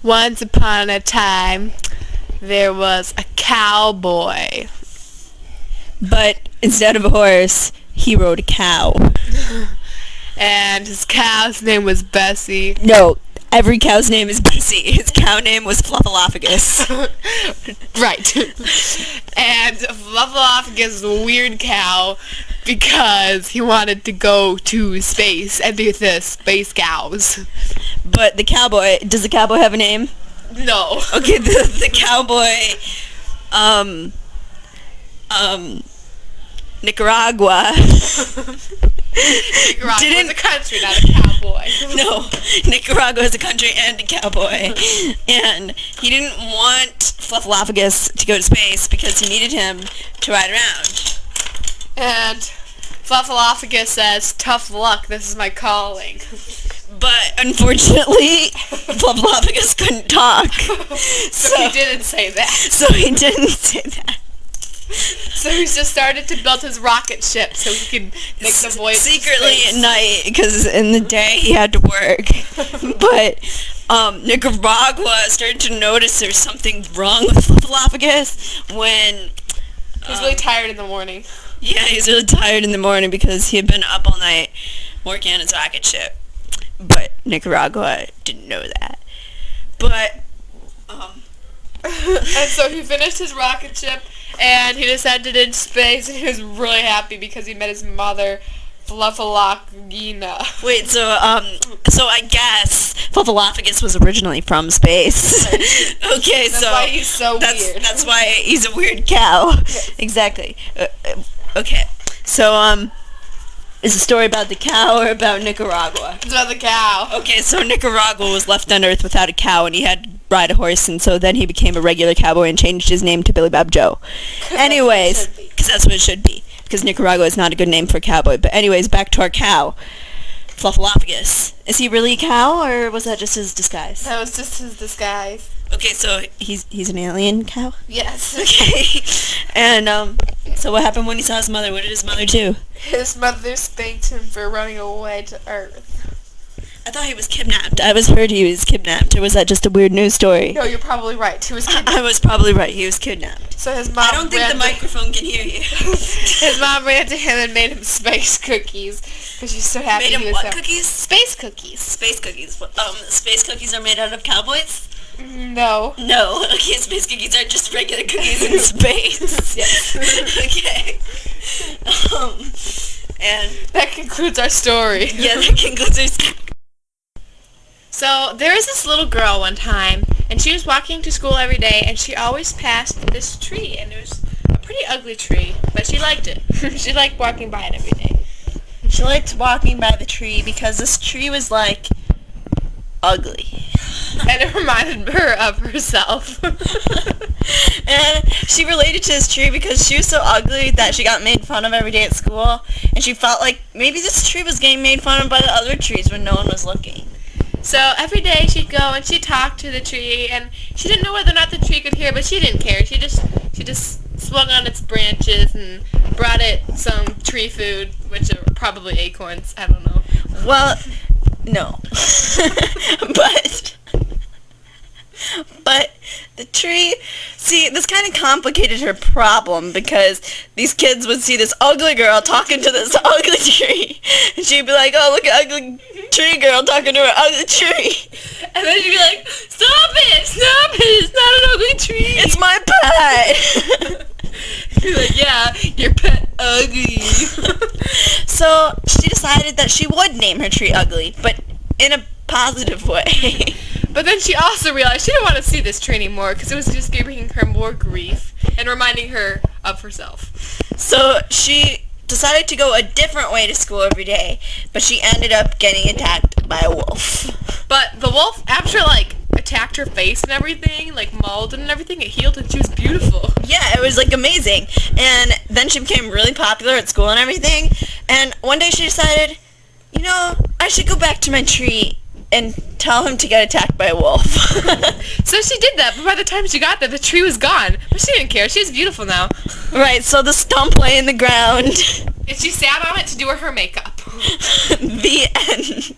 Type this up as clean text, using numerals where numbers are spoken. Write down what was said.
Once upon a time, there was a cowboy. But instead of a horse, he rode a cow. And his cow's name was Bessie. No, every cow's name is Bessie. His cow name was Fluffalophagus. Right. And Fluffalophagus was a weird cow because he wanted to go to space and be with the space cows. But the cowboy, does the cowboy have a name? No. Okay, the cowboy, Nicaragua. Nicaragua is a country, not a cowboy. No, Nicaragua is a country and a cowboy. And he didn't want Fluffalophagus to go to space because he needed him to ride around. And Fluffalophagus says, "Tough luck, this is my calling." But unfortunately, Fluffalophagus couldn't talk. So he didn't say that. So he didn't say that. So he just started to build his rocket ship so he could make the voyage secretly at night, because in the day he had to work. But Nicaragua started to notice there's something wrong with Fluffalophagus when he's really tired in the morning. Yeah, he's really tired in the morning because he had been up all night working on his rocket ship. But Nicaragua didn't know that. But and so he finished his rocket ship, and he descended into space, and he was really happy because he met his mother, Fluffalogina. Wait, so I guess Fluffalophagus was originally from space. Okay, that's why he's so weird. That's why he's a weird cow. Yes. Exactly. Okay, so is the story about the cow or about Nicaragua? It's about the cow. Okay, so Nicaragua was left on Earth without a cow, and he had to ride a horse, and so then he became a regular cowboy and changed his name to Billy Bob Joe. Anyways, because that's what it should be, because Nicaragua is not a good name for a cowboy. But anyways, back to our cow, Fluffalophagus. Is he really a cow, or was that just his disguise? That was just his disguise. Okay, so he's an alien cow? Yes. Okay. And so what happened when he saw his mother? What did his mother do? His mother spanked him for running away to Earth. I thought he was kidnapped. I heard he was kidnapped. Or was that just a weird news story? No, you're probably right. He was kidnapped. I was probably right. He was kidnapped. So his mom I don't think the microphone can hear you. His mom ran to him and made him space cookies because she's so happy. Made him he was what there. Cookies? Space cookies. Space cookies. Space cookies are made out of cowboys? No. No. Okay, space cookies are just regular cookies in space. Yes. Okay. And that concludes our story. Yeah, that concludes our story. So there was this little girl one time, and she was walking to school every day, and she always passed this tree, and it was a pretty ugly tree, but she liked it. She liked walking by it every day. She liked walking by the tree because this tree was, like, ugly. And it reminded her of herself. And she related to this tree because she was so ugly that she got made fun of every day at school, and she felt like maybe this tree was getting made fun of by the other trees when no one was looking. So every day she'd go and she'd talk to the tree, and she didn't know whether or not the tree could hear, but she didn't care. She just swung on its branches and brought it some tree food, which are probably acorns. I don't know. Well, no. But the tree, see, this kind of complicated her problem because these kids would see this ugly girl talking to this ugly tree, and she'd be like, "Oh, look at ugly tree girl talking to her ugly tree," and then she'd be like, "Stop it, it's not an ugly tree. It's my pet." You're like, "Yeah, your pet ugly." So she decided that she would name her tree Ugly, but in a positive way. But then she also realized she didn't want to see this tree anymore because it was just giving her more grief and reminding her of herself. So she decided to go a different way to school every day, but she ended up getting attacked by a wolf. But the wolf, after, attacked her face and everything, mauled it and everything, it healed and she was beautiful. Yeah, it was, amazing. And then she became really popular at school and everything, and one day she decided, I should go back to my tree and tell him to get attacked by a wolf. So she did that, but by the time she got there, the tree was gone. But she didn't care. She's beautiful now. Right, so the stump lay in the ground. And she sat on it to do her makeup. The end.